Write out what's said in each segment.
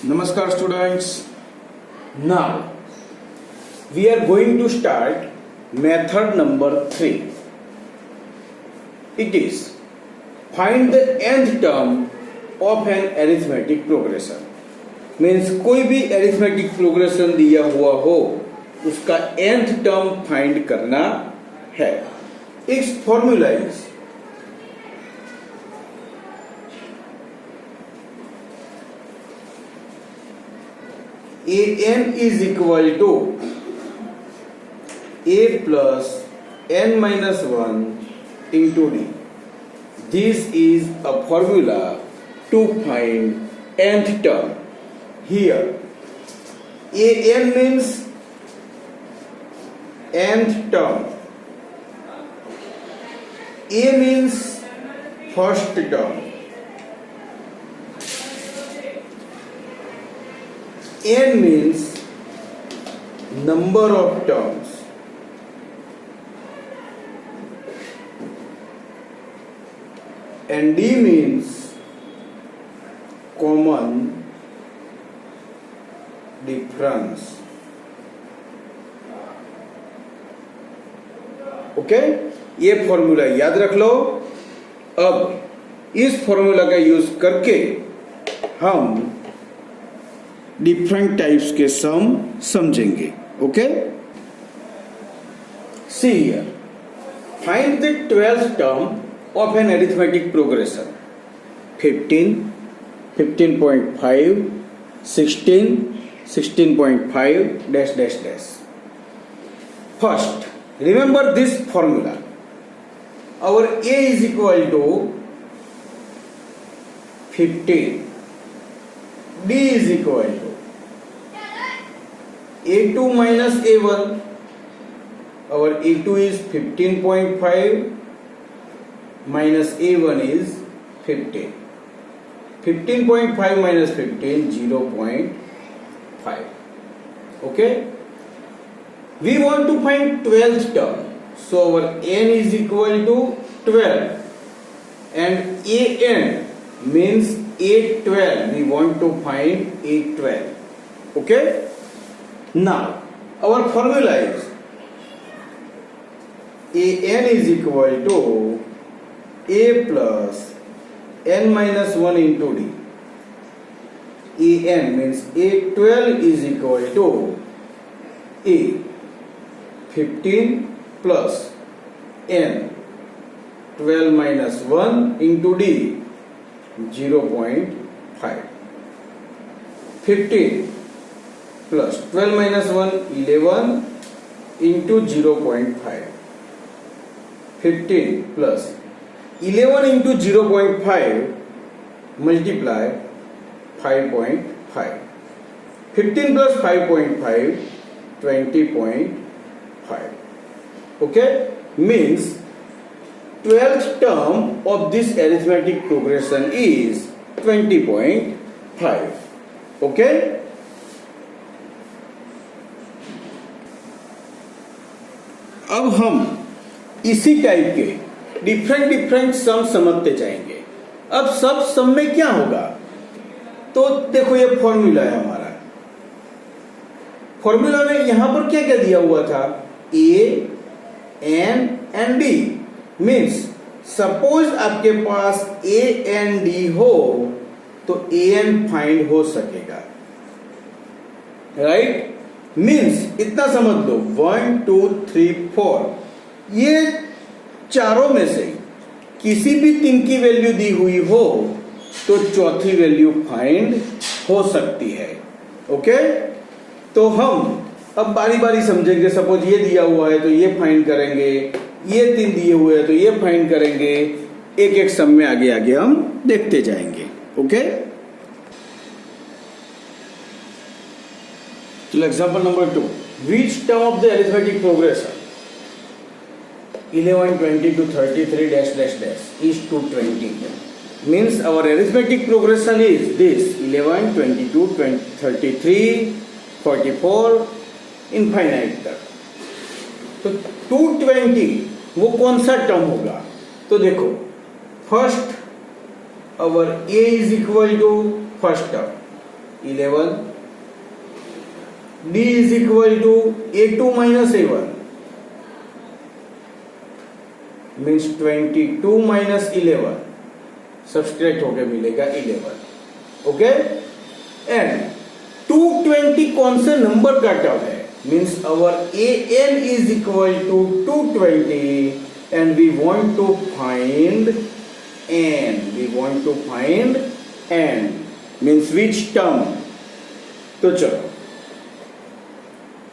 Namaskar students. Now we are going to start method number 3. It is find the nth term of an arithmetic progression. Means कोई भी arithmetic progression दिया हुआ हो उसका nth term find करना है. Its formula is an is equal to a plus n minus 1 into d. This is a formula to find nth term. Here an means nth term, a means first term, n means number of terms, and d means common difference. Okay, ये formula याद रख लो. अब इस formula का use करके हम different types के sum समझेंगे. Okay, see here, find the 12th term of an arithmetic progression. 15, 15.5, 16, 16.5 dash dash dash. First, remember this formula. Our a is equal to 15. D is equal to A2 minus A1. Our A2 is 15.5 minus A1 is 15. 15.5 minus 15, 0.5. Okay. We want to find 12th term. So our n is equal to 12 and an means A12. We want to find A12. Okay. Now our formula is an is equal to a plus n minus 1 into d. an means A12 is equal to a 15 plus n 12 minus 1 into d 0.5. 15 plus 12 minus 1 11 into 0.5. 15 plus 11 into 0.5 multiply 5.5. 15 plus 5.5 20.5. Okay, means 12th term of this arithmetic progression is 20.5. Okay. अब हम इसी type के different सम समझते जाएंगे. अब सब सम में क्या होगा, तो देखो ये फॉर्मूला है हमारा. फॉर्मूला में यहां पर क्या क्या दिया हुआ था, A N and D. Means suppose आपके पास ए एन डी हो तो ए एन फाइंड हो सकेगा. राइट. मीन्स इतना समझ लो 1 2 3 4 ये चारों में से किसी भी 3 की वैल्यू दी हुई हो तो चौथी वैल्यू फाइंड हो सकती है. ओके. तो हम अब बारी बारी समझेंगे. सपोज ये दिया हुआ है तो ये फाइंड करेंगे, ये 3 दिए हुए हैं तो ये फाइंड करेंगे. एक एक सम में आगे आगे हम देखते जाएंगे. ओके. चलो example number 2. Which term of the arithmetic progression 11 22 33 dash dash dash is 220. Means our arithmetic progression is this 11 22 33 44 infinite तक. तो 220 वो कौन सा टर्म होगा, तो देखो first our a is equal to first term 11. D is equal to A2 minus A1 means 22 minus 11. Subtract होके मिलेगा 11. ओके एंड 220 कौन से नंबर का टर्म है means our an is equal to 220 and we want to find n means which term. तो चलो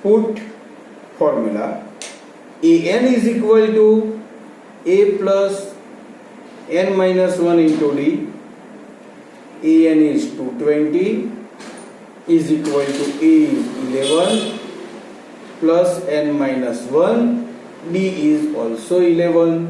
put formula an is equal to a plus n minus 1 into d. an is 220 is equal to a is 11 plus n minus 1, d is also 11.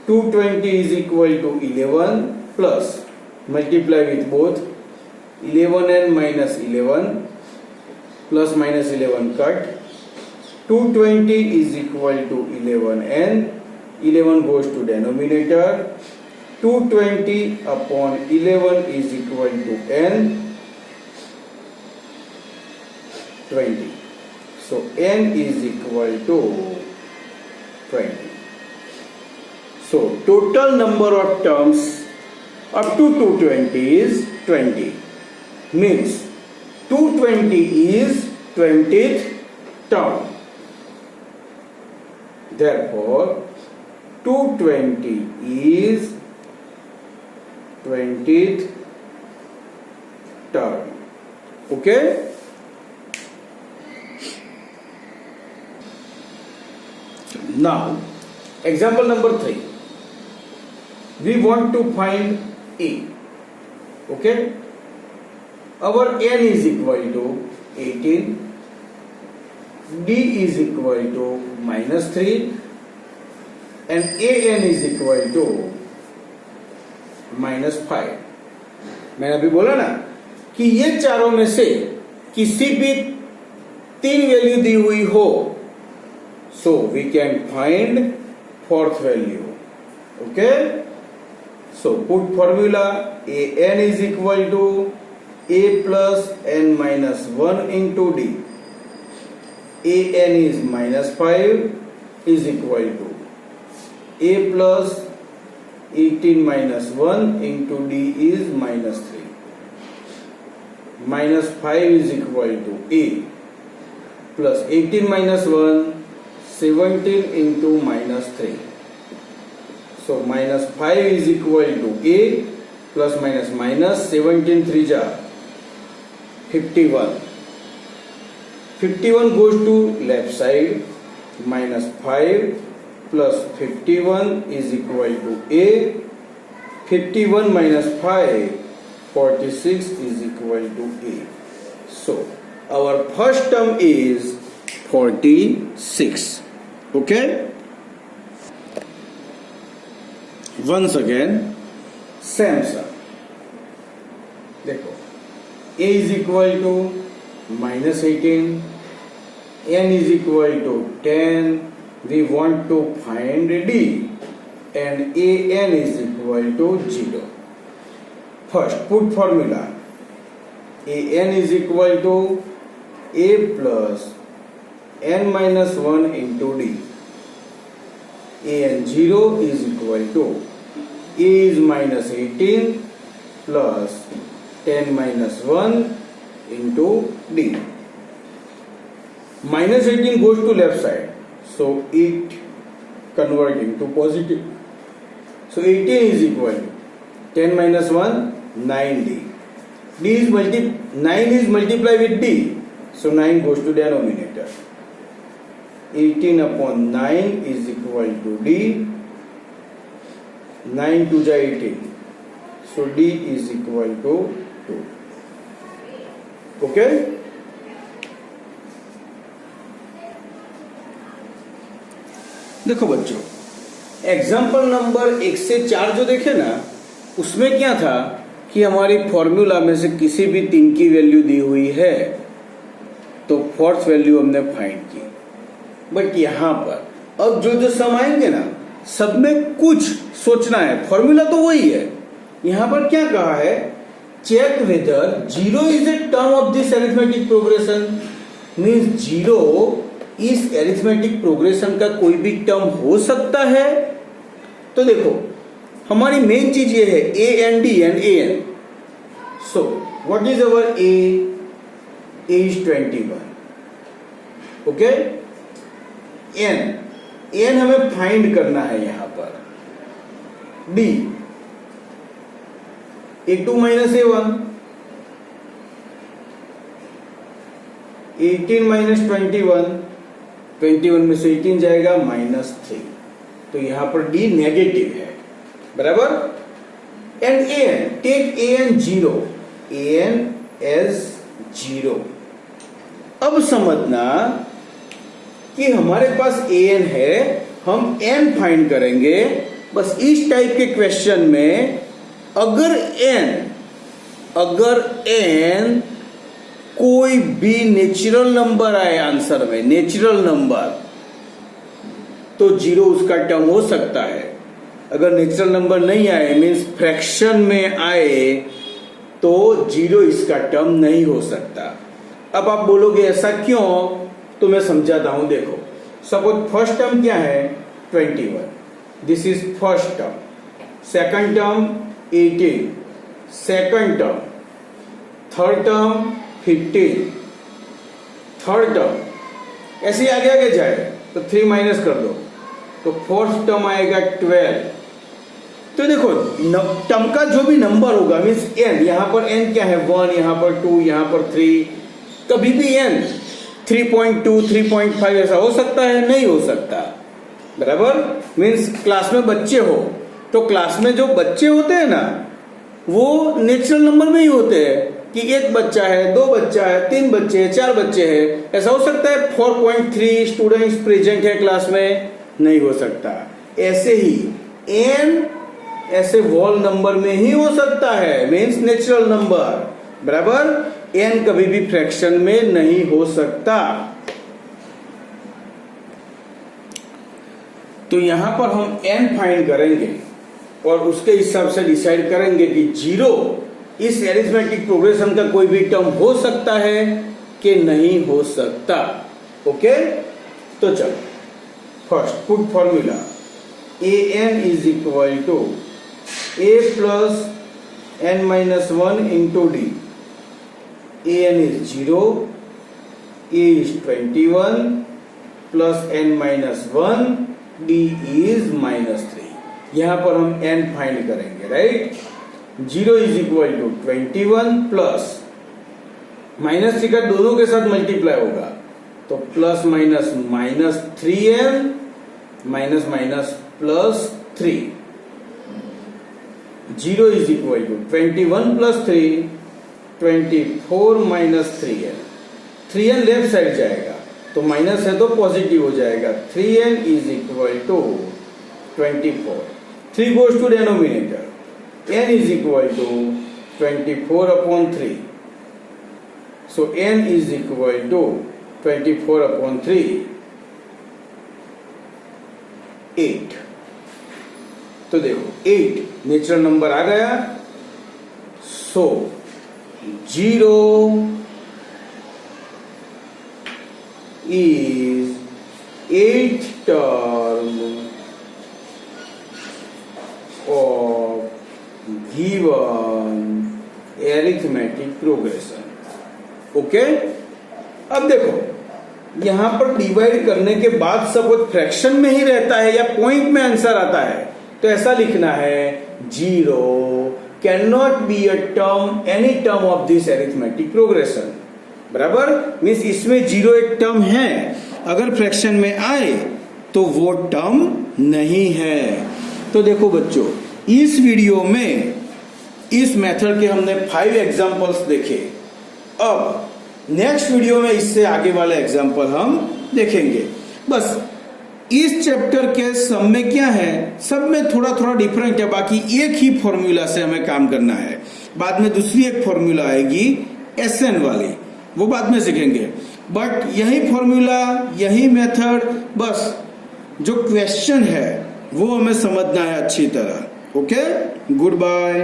220 is equal to 11 plus multiply with both 11n minus 11 plus minus 11 cut. 220 is equal to 11n. 11 goes to denominator. 220 upon 11 is equal to n. 20. So n is equal to 20. So total number of terms up to 220 is 20. Means 220 is 20th term. Therefore 220 is 20th term. Okay? Now, example number 3. We want to find A. Okay? Our n is equal to 18. D is equal to minus 3. And an is equal to minus 5. मैंने अभी बोला ना कि ये चारों में से किसी भी 3 वैल्यू दी हुई हो so we can find fourth value. Okay? So put formula an is equal to a plus n minus 1 into d. an is minus 5 is equal to a plus 18 minus 1 into d is minus 3. Minus 5 is equal to a plus 18 minus 1 17 into minus 3. So minus 5 is equal to a plus minus minus 17 3 jar 51. 51 goes to left side. Minus 5 plus 51 is equal to a. 51 minus 5 46 is equal to a. So our first term is 46. Okay? Once again, same sum. देखो, a is equal to minus 18, n is equal to 10. We want to find d, and an is equal to 0. First, put formula. an is equal to a plus n minus 1 into d. an 0 is equal to a is minus 18 plus 10 minus 1 into d. Minus 18 goes to left side, so it converts into positive. So 18 is equal to 10 minus 1 9d. 9 is multiplied with d, so 9 goes to denominator. 18 upon 9 is equal to d. 9 to the 18. So d is equal to 2. Okay? देखो बच्चों, example number 1 से 4 जो देखे ना, उसमें क्या था कि हमारी फॉर्मूला में से किसी भी 3 की वैल्यू दी हुई है तो फोर्थ वैल्यू हमने फाइंड की. बट यहां पर अब जो जो सम आएंगे ना, सब में कुछ सोचना है. फॉर्मूला तो वही है. यहां पर क्या कहा है check whether 0 is a term of this arithmetic progression. Means 0 इस arithmetic progression का कोई भी टर्म हो सकता है. तो देखो हमारी मेन चीज ये है a n d and a n. So what is our a? A is 21. Okay? n हमें फाइंड करना है यहां पर. d a2 minus a1, 18 minus 21, 21 में से 18 जाएगा -3. तो यहां पर d नेगेटिव है. बराबर. And an, take an 0, an as 0. अब समझना कि हमारे पास an है, हम n फाइंड करेंगे. बस इस टाइप के क्वेश्चन में अगर n कोई भी नेचुरल नंबर आए आंसर में, नेचुरल नंबर, तो 0 उसका टर्म हो सकता है. अगर नेचुरल नंबर नहीं आए, मीन्स फ्रैक्शन में आए, तो 0 इसका टर्म नहीं हो सकता. अब आप बोलोगे ऐसा क्यों? तो मैं समझाता हूं. देखो सपोज फर्स्ट टर्म क्या है? 21. This is first term. Second term 18, second term, third term 15, third term, ऐसे आगे आगे जाए तो 3 माइनस कर दो तो फोर्थ टर्म आएगा 12. तो देखो टर्म का जो भी नंबर होगा, मीन्स n, यहां पर n क्या है? 1, यहां पर 2, यहां पर 3. कभी भी n 3.2, 3.5 ऐसा हो सकता है? नहीं हो सकता. बराबर. मीन्स क्लास में बच्चे हो तो क्लास में जो बच्चे होते हैं ना, वो नेचुरल नंबर में ही होते हैं कि एक बच्चा है, दो बच्चा है, तीन बच्चे हैं, चार बच्चे हैं. ऐसा हो सकता है 4.3 स्टूडेंट्स प्रेजेंट है क्लास में? नहीं हो सकता. ऐसे ही n ऐसे वॉल नंबर में ही हो सकता है, मीन्स नेचुरल नंबर. बराबर. n कभी भी फ्रैक्शन में नहीं हो सकता. तो यहां पर हम n फाइंड करेंगे और उसके हिसाब से डिसाइड करेंगे कि 0 इस एरिथमेटिक प्रोग्रेशन का कोई भी टर्म हो सकता है कि नहीं हो सकता. ओके. तो चलो first put formula. an is equal to a plus n minus 1 into d. an is 0, a is 21 plus n minus 1, d is -3. यहां पर हम n फाइंड करेंगे. Right. 0 is equal to 21 plus -3 का दोनों के साथ मल्टीप्लाई होगा तो plus minus -3n minus minus plus 3. 0 is equal to 21 plus 3, 24 minus 3n. 3n left side जाएगा तो माइनस है तो पॉजिटिव हो जाएगा. 3n is equal to 24. 3 goes to denominator. n is equal to 24 upon 3. So n is equal to 24 upon 3, 8. तो देखो 8 natural number आ गया. सो 0 is 8th term of given arithmetic progression. Okay. अब देखो यहां पर डिवाइड करने के बाद सपोज फ्रैक्शन में ही रहता है या पॉइंट में आंसर आता है तो ऐसा लिखना है 0 can not be a term, any term of this arithmetic progression. बराबर. मीन्स इसमें 0 एक टर्म है, अगर फ्रैक्शन में आए तो वो टर्म नहीं है. तो देखो बच्चों इस वीडियो में इस मेथड के हमने 5 एग्जांपल्स देखे. अब नेक्स्ट वीडियो में इससे आगे वाले एग्जांपल हम देखेंगे. बस इस चैप्टर के सब में क्या है, सब में थोड़ा थोड़ा डिफरेंट है, बाकी एक ही फॉर्मूला से हमें काम करना है. बाद में दूसरी एक फॉर्मूला आएगी SN वाली, वो बाद में सीखेंगे. बट यही फॉर्मूला, यही मेथड, बस जो क्वेश्चन है वो हमें समझना है अच्छी तरह. ओके. Good bye.